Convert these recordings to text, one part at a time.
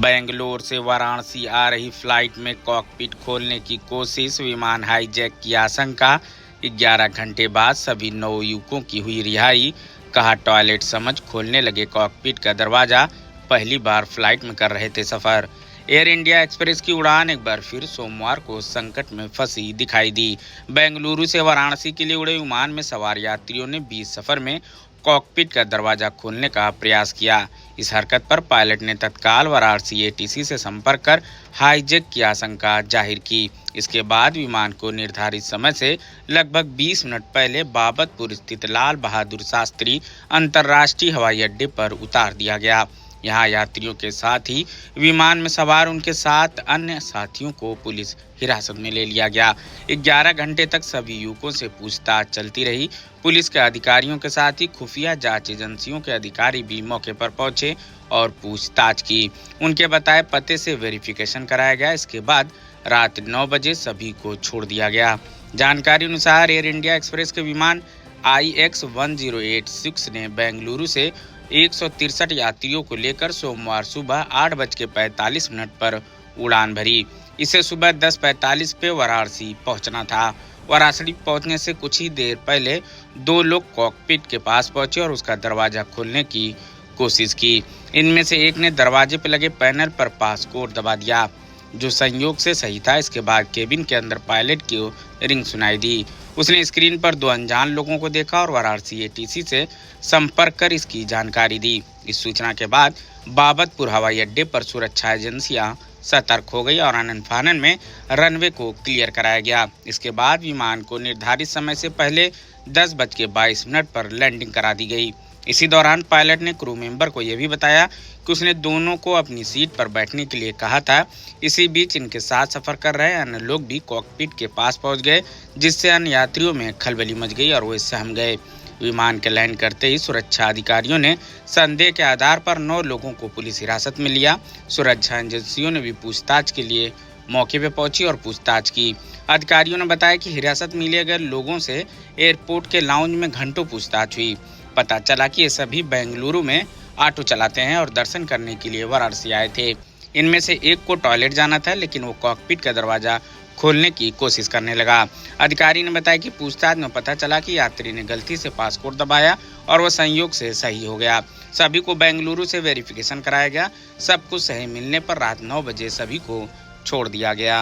बेंगलोर से वाराणसी आ रही फ्लाइट में कॉकपिट खोलने की कोशिश, विमान हाईजैक की आशंका। 11 घंटे बाद सभी 9 युवकों की हुई रिहाई। कहा टॉयलेट समझ खोलने लगे कॉकपिट का दरवाजा, पहली बार फ्लाइट में कर रहे थे सफर। एयर इंडिया एक्सप्रेस की उड़ान एक बार फिर सोमवार को संकट में फंसी दिखाई दी। बेंगलुरु से वाराणसी के लिए उड़े विमान में सवार यात्रियों ने 20 सफर में कॉकपिट का दरवाजा खोलने का प्रयास किया। इस हरकत पर पायलट ने तत्काल वाराणसी एटीसी से संपर्क कर हाईजैक की आशंका जाहिर की। इसके बाद विमान को निर्धारित समय से लगभग 20 मिनट पहले बाबतपुर स्थित लाल बहादुर शास्त्री अंतर्राष्ट्रीय हवाई अड्डे पर उतार दिया गया। यहाँ यात्रियों के साथ ही विमान में सवार उनके 7 अन्य साथियों को पुलिस हिरासत में ले लिया गया। 11 घंटे तक सभी युवकों से पूछताछ चलती रही। पुलिस के अधिकारियों के साथ ही खुफिया जांच एजेंसियों के अधिकारी भी मौके पर पहुंचे और पूछताछ की। उनके बताए पते से वेरिफिकेशन कराया गया। इसके बाद रात 9 बजे सभी को छोड़ दिया गया। जानकारी अनुसार एयर इंडिया एक्सप्रेस के विमान IX1086 ने बेंगलुरु से 163 यात्रियों को लेकर सोमवार सुबह 8:45 पर उड़ान भरी। इसे सुबह 10:45 पे वाराणसी पहुंचना था। वाराणसी पहुंचने से कुछ ही देर पहले 2 लोग कॉकपिट के पास पहुंचे और उसका दरवाजा खोलने की कोशिश की। इनमें से एक ने दरवाजे पर लगे पैनल पर पासकोड दबा दिया, जो संयोग से सही था। इसके बाद केबिन के अंदर पायलट की रिंग सुनाई दी। उसने स्क्रीन पर 2 अनजान लोगों को देखा और वाराणसी एटीसी से संपर्क कर इसकी जानकारी दी। इस सूचना के बाद बाबतपुर हवाई अड्डे पर सुरक्षा एजेंसियां सतर्क हो गई और आनन फानन में रनवे को क्लियर कराया गया। इसके बाद विमान को निर्धारित समय से पहले 10:22 पर लैंडिंग करा दी गई। इसी दौरान पायलट ने क्रू मेंबर को यह भी बताया कि उसने दोनों को अपनी सीट पर बैठने के लिए कहा था। इसी बीच इनके साथ सफर कर रहे अन्य लोग भी कॉकपिट के पास पहुंच गए, जिससे अन्य यात्रियों में खलबली मच गई और वे सहम गए। विमान के लैंड करते ही सुरक्षा अधिकारियों ने संदेह के आधार पर 9 लोगों को पुलिस हिरासत में लिया। सुरक्षा एजेंसियों ने भी पूछताछ के लिए मौके पर पहुंची और पूछताछ की। अधिकारियों ने बताया कि हिरासत में लिए गए लोगों से एयरपोर्ट के लाउंज में घंटों पूछताछ हुई। पता चला कि ये सभी बेंगलुरु में ऑटो चलाते हैं और दर्शन करने के लिए वाराणसी आए थे। इनमें से एक को टॉयलेट जाना था, लेकिन वो कॉकपिट का दरवाजा खोलने की कोशिश करने लगा। अधिकारी ने बताया कि पूछताछ में पता चला कि यात्री ने गलती से पासपोर्ट दबाया और वह संयोग से सही हो गया। सभी को बेंगलुरु से वेरिफिकेशन कराया गया। सब कुछ सही मिलने पर रात 9 बजे सभी को छोड़ दिया गया।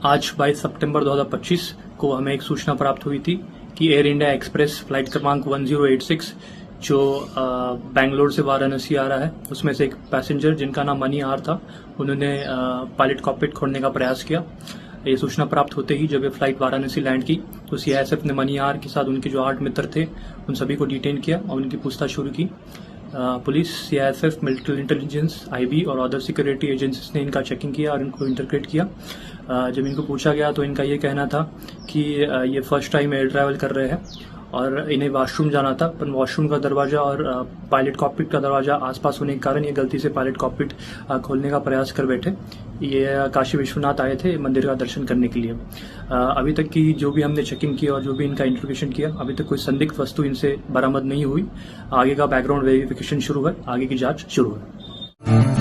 आज 22 सितंबर 2025 को हमें एक सूचना प्राप्त हुई थी कि एयर इंडिया एक्सप्रेस फ्लाइट क्रमांक 1086 जो बेंगलोर से वाराणसी आ रहा है, उसमें से एक पैसेंजर जिनका नाम मनी आर था, उन्होंने पायलट कॉकपिट खोलने का प्रयास किया। ये सूचना प्राप्त होते ही जब ये फ्लाइट वाराणसी लैंड की तो सीआईएसएफ ने मनी आर के साथ उनके जो 8 मित्र थे उन सभी को डिटेन किया और उनकी पूछताछ शुरू की। Police, CISF, military intelligence, IB और अदर सिक्योरिटी एजेंसीज ने इनका चेकिंग किया और इनको इंटरप्रेट किया। जब इनको पूछा गया तो इनका ये कहना था कि ये फर्स्ट टाइम एयर ट्रैवल कर रहे हैं और इन्हें वॉशरूम जाना था, पर वॉशरूम का दरवाजा और पायलट कॉकपिट का दरवाजा आसपास होने के कारण ये गलती से पायलट कॉकपिट खोलने का प्रयास कर बैठे। ये काशी विश्वनाथ आए थे मंदिर का दर्शन करने के लिए। अभी तक की जो भी हमने चेकिंग किया और जो भी इनका इंट्रोगेशन किया, अभी तक कोई संदिग्ध वस्तु इनसे बरामद नहीं हुई। आगे का बैकग्राउंड वेरिफिकेशन शुरू है, आगे की जांच शुरू है।